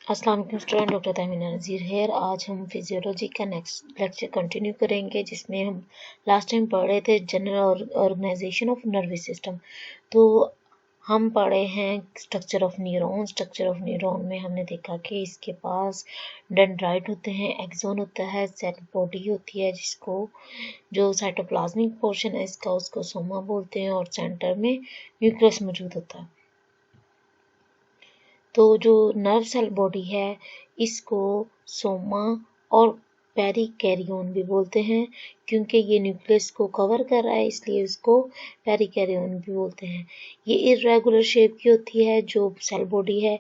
अस्सलाम वालेकुम student, doctor Tahmina नज़ीर hair. आज हम फिजियोलॉजी का नेक्स्ट लेक्चर कंटिन्यू करेंगे, जिसमें हम लास्ट टाइम पढ़ रहे थे general organisation of nervous system. तो हम पढ़े हैं structure of neuron. Structure of neuron में हमने देखा कि इसके पास डेंड्राइट होते हैं, एक्सोन होता है, सेल बॉडी होती है, जिसको जो साइटोप्लाज्मिक पोर्शन है इसका उसको सोमा बोलते हैं, और सेंटर में न्यूक्लियस मौजूद होता है। तो जो नर्व सेल बॉडी है इसको सोमा और पेरिकैरियोन भी बोलते हैं, क्योंकि ये न्यूक्लियस को कवर कर रहा है इसलिए इसको पेरिकैरियोन भी बोलते हैं। ये इर्रेगुलर शेप की होती है जो सेल बॉडी है।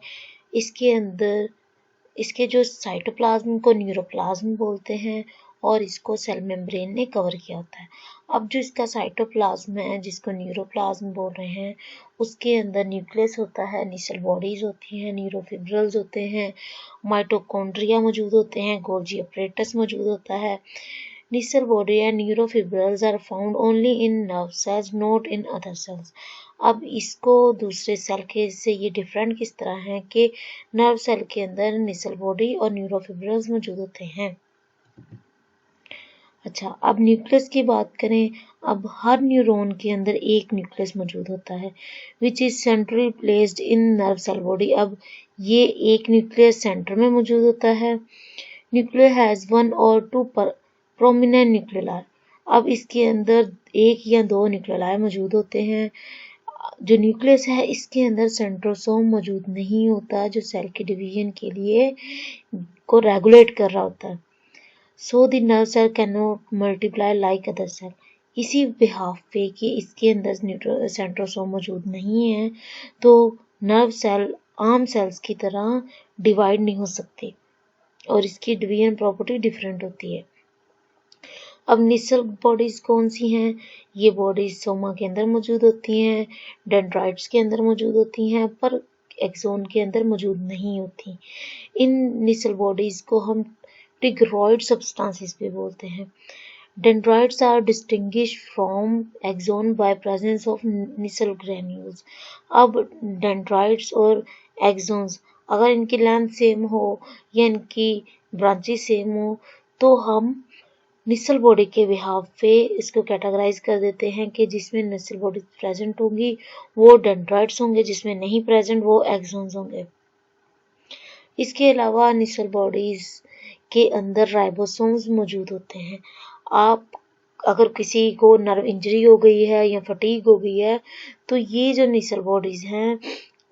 इसके अंदर इसके जो साइटोप्लाज्म को न्यूरोप्लाज्म बोलते हैं, और इसको सेल मेम्ब्रेन ने कवर किया होता है। अब जो इसका साइटोप्लाज्म है जिसको न्यूरोप्लाज्म बोल रहे हैं, उसके अंदर न्यूक्लियस होता है, नीसल बॉडीज होती हैं, न्यूरोफिब्रल्स होते हैं, माइटोकॉन्ड्रिया मौजूद होते हैं, गोल्जी अपरेटस मौजूद होता है। Nisal body and neurofibrils are found only in nerve cells, not in other cells. अब इसको दूसरे सेल के से ये डिफरेंट किस तरह है कि नर्व सेल के अंदर निसल बॉडी और न्यूरोफिब्रल्स मौजूद होते हैं। अच्छा, अब न्यूक्लियस की बात करें। अब हर न्यूरॉन के अंदर एक न्यूक्लियस मौजूद होता है, which is centrally placed in nerve cell body. अब ये एक न्यूक्लियस सेंटर में मौजूद होता है। न्यूक्लियर हैज वन और टू प्रोमिनेंट न्यूक्लियाई। अब इसके अंदर एक या दो न्यूक्लियाई मौजूद होते हैं। जो न्यूक्लियस है इसके अंदर सेंट्रोसोम मौजूद नहीं होता, जो सेल के डिवीजन के लिए को रेगुलेट कर रहा होता है। So the nerve cell cannot multiply like other cell. इसी बिहाफ पे कि इसके अंदर सेंट्रोसोम मौजूद नहीं है, तो नर्व सेल आम सेल्स की तरह डिवाइड नहीं हो सकते और इसकी डिवीजन प्रॉपर्टी डिफरेंट होती है। अब निसल बॉडीज कौन सी हैं? ये बॉडीज सोमा के अंदर मौजूद होती हैं, डेंड्राइट्स के अंदर मौजूद होती हैं, पर एक्सोन के अंदर मौजूद नहीं होती। इन निसल बॉडीज को हम टिग्रॉइड सब्सटेंसेस भी बोलते हैं। Dendrites are distinguished from axon by presence of nisal granules. अब डेंड्राइट्स और एक्सोन्स अगर इनकी लेंथ सेम हो या इनकी ब्रांचेस सेम हो तो हम निसल बॉडी के बिहाफ पे इसको कैटेगराइज कर देते हैं कि जिसमें निसल बॉडी प्रेजेंट होंगी वो डेंड्राइट्स होंगे, जिसमें नहीं प्रेजेंट वो एक्सोन्स होंगे। इसके अलावा निसल बॉडीज के अंदर राइबोसोम्स मौजूद होते हैं। आप अगर किसी को नर्व इंजरी हो गई है या फटीग हो गई है तो ये जो निसल बॉडीज हैं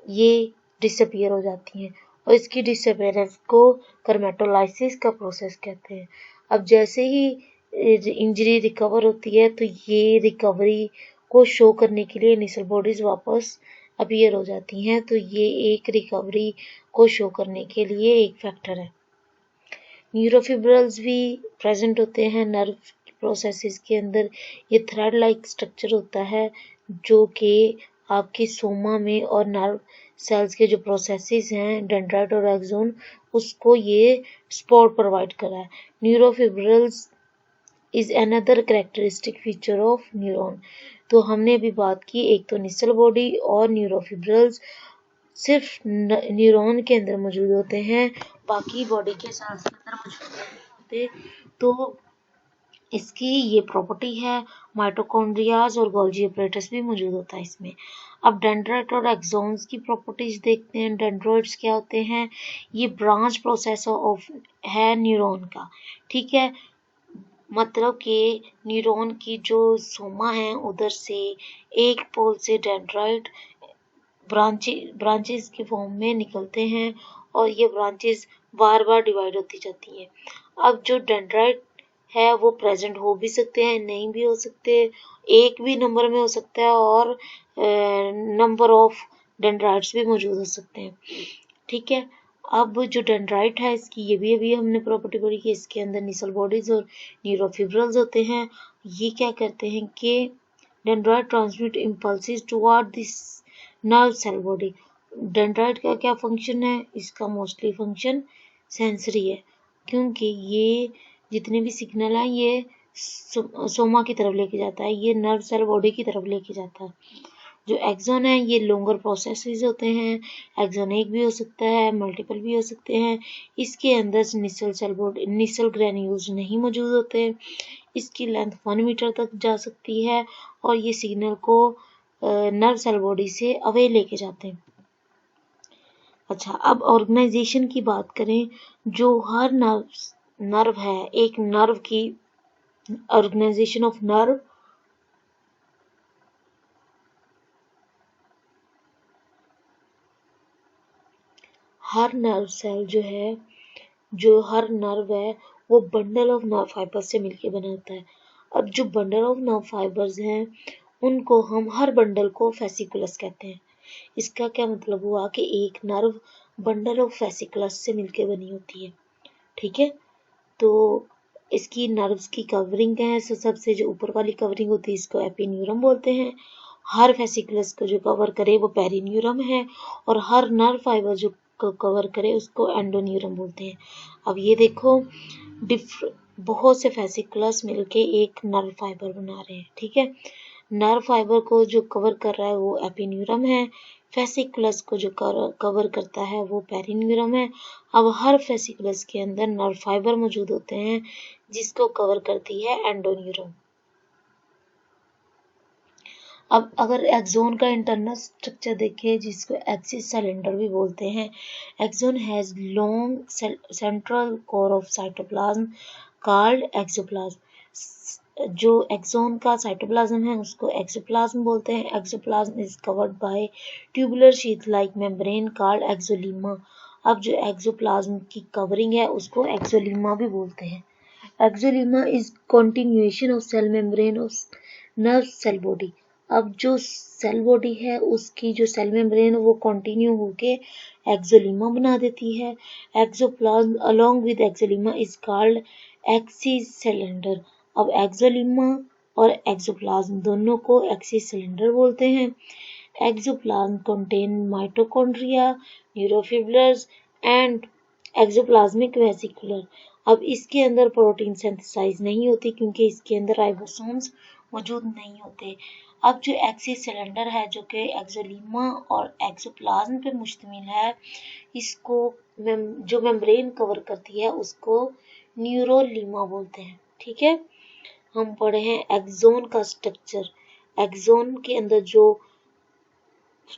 ये डिसअपियर हो जाती हैं, और इसकी डिसअपियरेंस को कर्मेटोलाइसिस का प्रोसेस कहते हैं। अब जैसे ही इंजरी रिकवर होती है तो ये रिकवरी को शो करने के लिए निसल बॉडीज वापस अपीयर हो जाती हैं, तो ये एक रिकवरी को शो करने के लिए एक फैक्टर है। न्यूरोफिब्रल्स भी प्रेजेंट होते हैं नर्व प्रोसेसेस के अंदर। ये थ्रेड लाइक स्ट्रक्चर होता है जो कि आपके सोमा में और नर्व सेल्स के जो प्रोसेसेस हैं डेंड्राइट और एक्सोन उसको ये सपोर्ट प्रोवाइड कर रहा है। Neurofibrils is another characteristic feature of neuron. तो हमने अभी बात की, एक तो निसल बॉडी और न्यूरोफिब्रल्स सिर्फ न्यूरॉन के अंदर मौजूद होते हैं, बाकी बॉडी के सेल्स के अंदर मौजूद नहीं होते। तो इसकी ये प्रॉपर्टी है। माइटोकॉन्ड्रियाज और गोल्जी अपरेटस भी मौजूद होता है इसमें। अब डेंड्राइट और एक्सोन्स की प्रॉपर्टीज देखते हैं। डेंड्राइट्स क्या होते हैं? ये ब्रांच प्रोसेस ऑफ है न्यूरॉन का, ठीक है। मतलब कि न्यूरॉन की जो सोमा है उधर से एक पोल से डेंड्राइट ब्रांचेस के फॉर्म में निकलते हैं, और ये ब्रांचेस बार बार डिवाइड होती जाती हैं। अब जो डेंड्राइट है वो प्रेजेंट हो भी सकते हैं, नहीं भी हो सकते, एक भी नंबर में हो सकता है और नंबर ऑफ डेंड्राइट्स भी मौजूद हो सकते हैं, ठीक है। अब जो डेंड्राइट है इसकी ये भी अभी हमने प्रॉपर्टी पढ़ी कि इसके अंदर निसल बॉडीज और न्यूरोफिब्रल्स होते हैं। ये क्या करते हैं कि dendrite transmit impulses toward this nerve cell body. Dendrite का क्या फंक्शन है? इसका मोस्टली फंक्शन सेंसरी है, क्योंकि ये जितने भी सिग्नल हैं ये सोमा की तरफ लेके जाता है, ये नर्व सेल बॉडी की तरफ लेके जाता है। जो एक्सॉन है ये लॉन्गर प्रोसेसेस होते हैं, एक्सॉन 1 भी हो सकता है, मल्टीपल भी हो सकते हैं। इसके अंदर निसल ग्रेन्यूल्स नहीं मौजूद होते। इसकी लेंथ 1 मीटर तक जा सकती है और ये सिग्नल को नर्व सेल बॉडी से अवे लेके जाते हैं। अच्छा, अब ऑर्गेनाइजेशन की बात करें, जो हर नर्व है, एक नर्व की ऑर्गेनाइजेशन ऑफ नर्व हर नर्व सेल जो हर नर्व है वो बंडल ऑफ नर्व फाइबर से मिलकर बना होता है। अब जो बंडल ऑफ नर्व फाइबर्स हैं उनको हम हर बंडल को फेसिकुलस कहते हैं। इसका क्या मतलब हुआ कि एक नर्व बंडल ऑफ फेसिकुलस से मिलकर बनी होती है। ठीक है, तो इसकी नर्व्स की कवरिंग है, सबसे जो ऊपर वाली कवरिंग होती है इसको एपिन्यूरम बोलते हैं। हर फेसिकुलस को जो कवर करे वो पेरिन्यूरम है और हर नर्व फाइबर जो कवर करे उसको एंडोन्यूरम बोलते हैं। अब ये देखो, बहुत से फेसिकुलस मिलके एक नर्व फाइबर बना रहे हैं। ठीक है, नर्व फाइबर को जो कवर कर रहा है वो एपिन्यूरम है, फेसिकुलस को जो कवर करता है वो पेरिन्यूरम है। अब हर फेसिकुलस के अंदर नर्व फाइबर मौजूद होते हैं जिसको कवर करती है एंडोन्यूरम। अब अगर एक्सोन का इंटरनल स्ट्रक्चर देखें, जिसको एक्सिस सिलेंडर भी बोलते हैं, axon has long central core of cytoplasm called axoplasm. जो एक्सोन का साइटोप्लाज्म है उसको एक्सोप्लाज्म बोलते हैं। Axoplasm is covered by tubular sheath like membrane called axolemma. अब जो एक्सोप्लाज्म की कवरिंग है उसको एक्सोलीमा भी बोलते हैं। Axolemma is continuation of cell membrane of nerve cell body. अब जो सेल बॉडी है उसकी जो सेल मेम्ब्रेन वो कंटिन्यू होके एक्सोलीमा बना देती है। Axoplasm along with axolemma is called axis cylinder. अब एक्सोलीमा और एक्सोप्लाज्म दोनों को एक्सिस सिलेंडर बोलते हैं। Axoplasm contain mitochondria, neurofibrils and axoplasmic vesicular. अब इसके अंदर प्रोटीन सिंथेसाइज नहीं होती क्योंकि इसके अंदर राइबोसोम्स मौजूद नहीं होते। अब जो एक्सिस सिलेंडर है जो कि एक्सोलीमा और एक्सोप्लाज्म पे मुश्तमिल है, इसको जो मेम्ब्रेन कवर करती है उसको न्यूरोलीमा बोलते हैं। ठीक है, हम पढ़े हैं एक्सोन का स्ट्रक्चर। एक्सोन के अंदर जो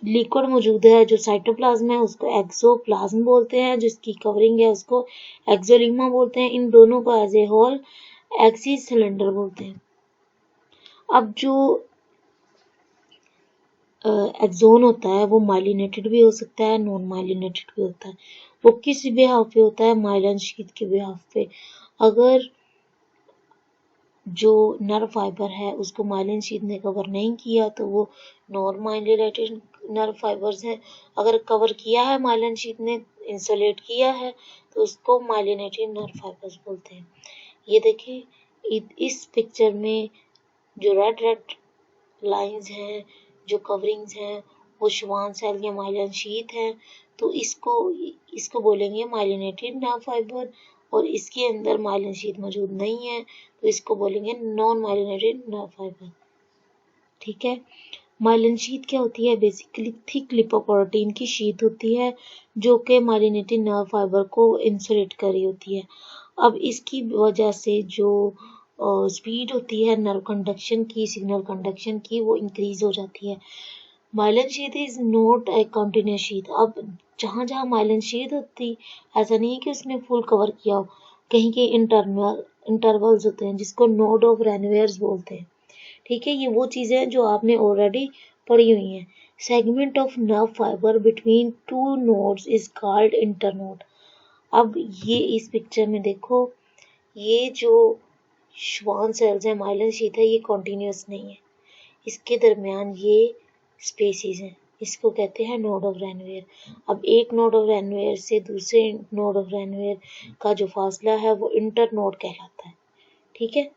लिक्विड मौजूद है, जो साइटोप्लाज्म है उसको एक्सोप्लाज्म बोलते हैं, जिसकी कवरिंग है उसको एक्सोलीमा बोलते हैं। इन दोनों को as a whole axis cylinder बोलते हैं। अब जो एक्सोन होता है वो माइलिनेटेड भी हो सकता है, नॉन माइलिनेटेड भी होता है। वो किस बिहाफ पे होता है? माइलिन शीथ के बिहाफ पे। अगर जो नर्व फाइबर है उसको माइलिन शीथ ने कवर नहीं किया तो वो नॉन माइलिनेटेड नर्व फाइबर्स हैं। अगर कवर किया है माइलिन शीथ ने, इंसुलेट किया है, तो उसको माइलिनेटेड नर्व फाइबर्स बोलते हैं। ये देखिए इस पिक्चर में जो रेड रेड लाइंस हैं, जो कवरिंग्स हैं, वो श्वान सेल या माइलिन शीथ है। तो इसको बोलेंगे माइलिनेटेड नर्व फाइबर, और इसके अंदर माइलिन शीथ मौजूद नहीं है तो इसको बोलेंगे नॉन माइलिनेटेड नर्व फाइबर। ठीक है, माइलिन शीथ क्या होती है? बेसिकली थिक लिपोप्रोटीन की शीथ होती है जो कि माइलिनेटेड नर्व फाइबर को इंसुलेट कर रही होती है। अब इसकी वजह से जो स्पीड होती है नर्व कंडक्शन की, सिग्नल कंडक्शन की, वो इंक्रीज हो जाती है। Myelin sheath is not a continuous sheath. अब जहाँ जहाँ माइलिन शीथ होती, ऐसा नहीं है कि उसने फुल कवर किया हो, कहीं के इंटरवल्स होते हैं जिसको नोड ऑफ रेनवेयर्स बोलते हैं। ठीक है, ये वो चीजें हैं जो आपने ऑलरेडी पढ़ी हुई हैं। Segment of nerve fibre between two nodes is called internode. अब ये इस पिक्चर में देखो, ये जो श्वान सेल्स है, माइलिन शीथ है, ये कॉन्टिन्यूस नहीं है, इसके दरमियान ये स्पेसीज हैं, इसको कहते हैं नोड ऑफ रेनवेयर। अब एक नोड ऑफ रेनवेयर से दूसरे नोड ऑफ रेनवेयर का जो फासला है वो इंटरनोड कहलाता है। ठीक है,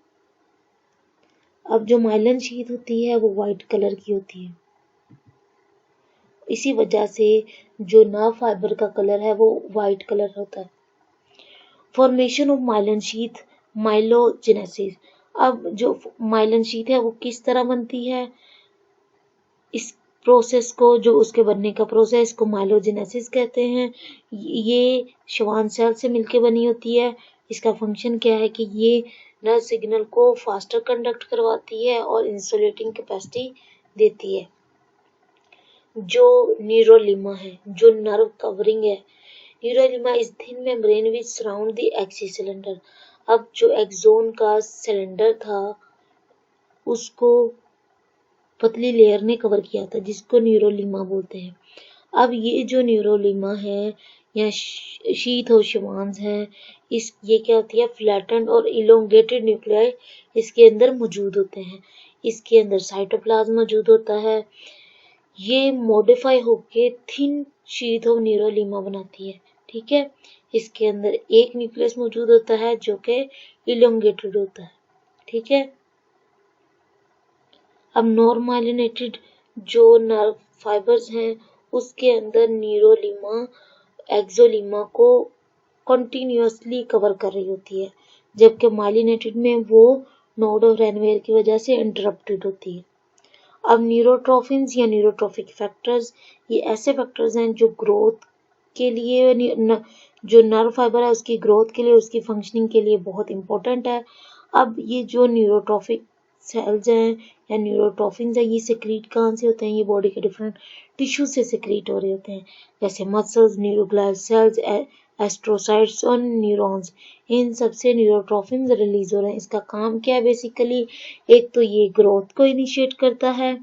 अब जो माइलिन शीथ होती है वो व्हाइट कलर की होती है, इसी वजह से जो नर्व फाइबर का कलर है वो व्हाइट कलर होता है। Formation of myelin sheath, myelogenesis. अब जो माइलिन शीथ है वो किस तरह बनती है? इस प्रोसेस को, जो उसके बनने का प्रोसेस को माइलोजेनेसिस कहते हैं। ये श्वान सेल से मिलकर बनी होती है। इसका फंक्शन क्या है कि ये नर्व सिग्नल को फास्टर कंडक्ट करवाती है और इंसुलेटिंग कैपेसिटी देती है। जो न्यूरोलिमा है, जो नर्व कवरिंग है, neurilemma is thin membrane which surround the axis cylinder. अब जो एक्सोन का सिलेंडर था उसको पतली लेयर ने कवर किया था, जिसको न्यूरोलिमा बोलते हैं। अब ये जो न्यूरोलिमा है या शीथ और श्वान्स है, ये क्या होती है, फ्लैटेंड और इलोंगेटेड न्यूक्लियाई इसके अंदर मौजूद होते हैं। इसके अंदर साइटोप्लाज्म मौजूद होता है। ये मॉडिफाई होके थिन शीथ ऑफ न्यूरोलिमा बनाती है। ठीक है, इसके अंदर एक न्यूक्लियस मौजूद होता है जो कि इलोंगेटेड होता है। ठीक है, अब नॉर्मालिनेटेड जो नर्व फाइबर्स हैं उसके अंदर न्यूरोलिमा एक्सोलिमा को कंटिन्यूअसली कवर कर रही होती है, जबकि माइलिनेटेड में वो नोड ऑफ रेनवेयर की वजह से इंटरप्टेड होती है। अब न्यूरोट्रोफिन्स या न्यूरोट्रोफिक फैक्टर्स, ये ऐसे फैक्टर्स हैं जो ग्रोथ के लिए, जो नर्व फाइबर है उसकी ग्रोथ के लिए, उसकी फंक्शनिंग के लिए बहुत इंपॉर्टेंट है। अब ये जो न्यूरोट्रोफिक सेल्स हैं या न्यूरोट्रोफिन्स हैं, ये सिक्रीट कहाँ से होते हैं, ये बॉडी के डिफरेंट टिश्यू से सिक्रीट हो रहे होते हैं, जैसे मसल्स, न्यूरोग्लियल सेल्स, एस्ट्रोसाइट्स और न्यूरॉन्स। इन सबसे न्यूरोट्रोफिन्स रिलीज हो रहे हैं। इसका काम क्या है बेसिकली, एक तो ये ग्रोथ को इनिशिएट करता है,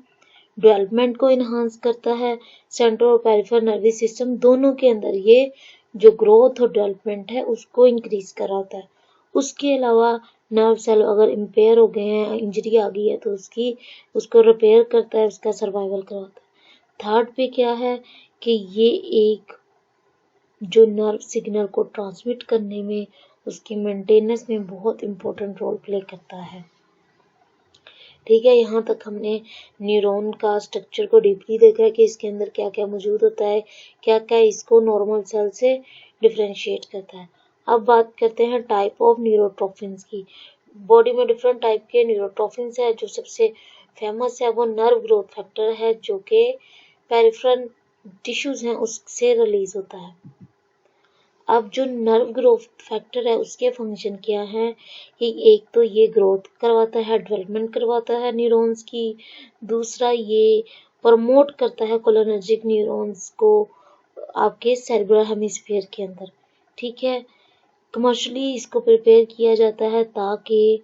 डेवलपमेंट को इनहांस करता है। सेंट्रल और पेरिफेरल नर्वस सिस्टम दोनों के अंदर ये जो ग्रोथ और डेवलपमेंट है उसको इंक्रीज कराता है। उसके अलावा नर्व सेल अगर इम्पेयर हो गए हैं, इंजरी आ गई है, तो उसको रिपेयर करता है, उसका सर्वाइवल करवाता है। थर्ड पे क्या है कि ये एक जो नर्व सिग्नल को ट्रांसमिट करने में, उसकी मेंटेनेंस में बहुत इंपॉर्टेंट रोल प्ले करता है। ठीक है, यहाँ तक हमने न्यूरॉन का स्ट्रक्चर को डीपली देखा है कि इसके अंदर क्या क्या मौजूद होता है, क्या क्या इसको नॉर्मल सेल से डिफरेंशिएट करता है। अब बात करते हैं टाइप ऑफ न्यूरोट्रोफिन्स की। बॉडी में डिफरेंट टाइप के न्यूरोट्रोफिन्स है। जो सबसे फेमस है वो नर्व ग्रोथ फैक्टर है, जो कि पेरिफेरल टिश्यूज हैं उससे रिलीज होता है। अब जो नर्व ग्रोथ फैक्टर है उसके फंक्शन क्या है कि एक तो ये ग्रोथ करवाता है, डेवलपमेंट करवाता है न्यूरॉन्स की। दूसरा, ये प्रमोट करता है कोलिनर्जिक न्यूरॉन्स को आपके सेरेब्रल हेमिस्फीयर के अंदर। ठीक है, कमर्शियली इसको प्रिपेयर किया जाता है, ताकि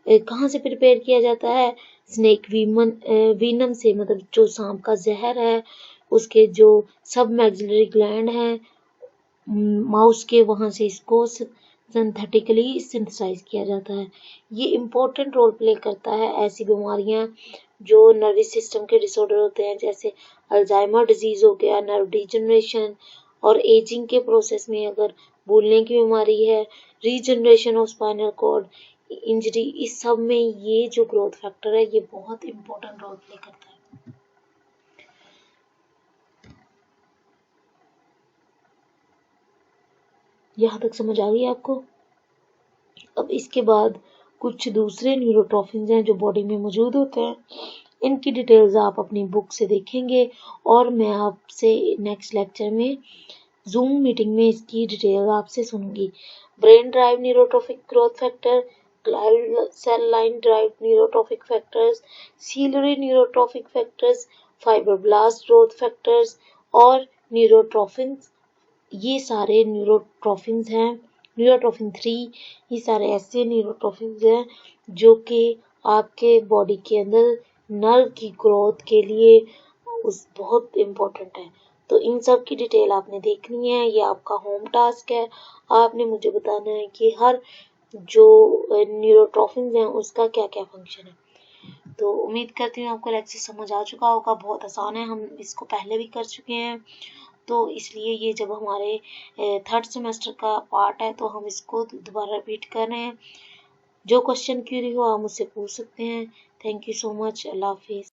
कहाँ से प्रिपेयर किया जाता है, स्नेक वीनम से, मतलब जो सांप का जहर है उसके जो सब मैक्सिलरी ग्लैंड है माउस के, वहां से इसको सिंथेटिकली सिंथेसाइज किया जाता है। ये इम्पोर्टेंट रोल प्ले करता है ऐसी बीमारियां जो नर्वस सिस्टम के डिसऑर्डर होते हैं, जैसे अल्जाइमर डिजीज हो गया, नर्व डिजनरेशन, और एजिंग के प्रोसेस में अगर भूलने की बीमारी है, regeneration of spinal cord injury, इस सब में ये जो ग्रोथ फैक्टर है ये बहुत इंपॉर्टेंट रोल प्ले करता है। यहाँ तक समझ आ गई आपको? अब इसके बाद कुछ दूसरे न्यूरोट्रोफिन्स हैं जो बॉडी में मौजूद होते हैं। इनकी डिटेल्स आप अपनी बुक से देखेंगे और मैं आपसे नेक्स्ट लेक्चर में जूम मीटिंग में इसकी डिटेल आपसे सुनूंगी। Brain drive neurotrophic growth factor, glial cell line drive neurotrophic factors, ciliary neurotrophic factors, fibroblast growth factors और न्यूरोट्रोफिन्स, ये सारे न्यूरोट्रोफिन्स हैं। न्यूरोट्रोफिन 3, ये सारे ऐसे न्यूरोट्रोफिन्स हैं जो कि आपके बॉडी के अंदर नर्व की ग्रोथ के लिए बहुत इम्पोर्टेंट है। तो इन सब की डिटेल आपने देखनी है, ये आपका होम टास्क है। आपने मुझे बताना है कि हर जो न्यूरोट्रोफिन्स हैं उसका क्या क्या फंक्शन है। तो उम्मीद करती हूँ आपको लेक्चर समझ आ चुका होगा। बहुत आसान है, हम इसको पहले भी कर चुके हैं, तो इसलिए ये जब हमारे थर्ड सेमेस्टर का पार्ट है तो हम इसको दोबारा रिपीट कर रहे हैं। जो क्वेश्चन क्यूरी हो आप मुझसे पूछ सकते हैं। Thank you so much. अल्लाह हाफिज़।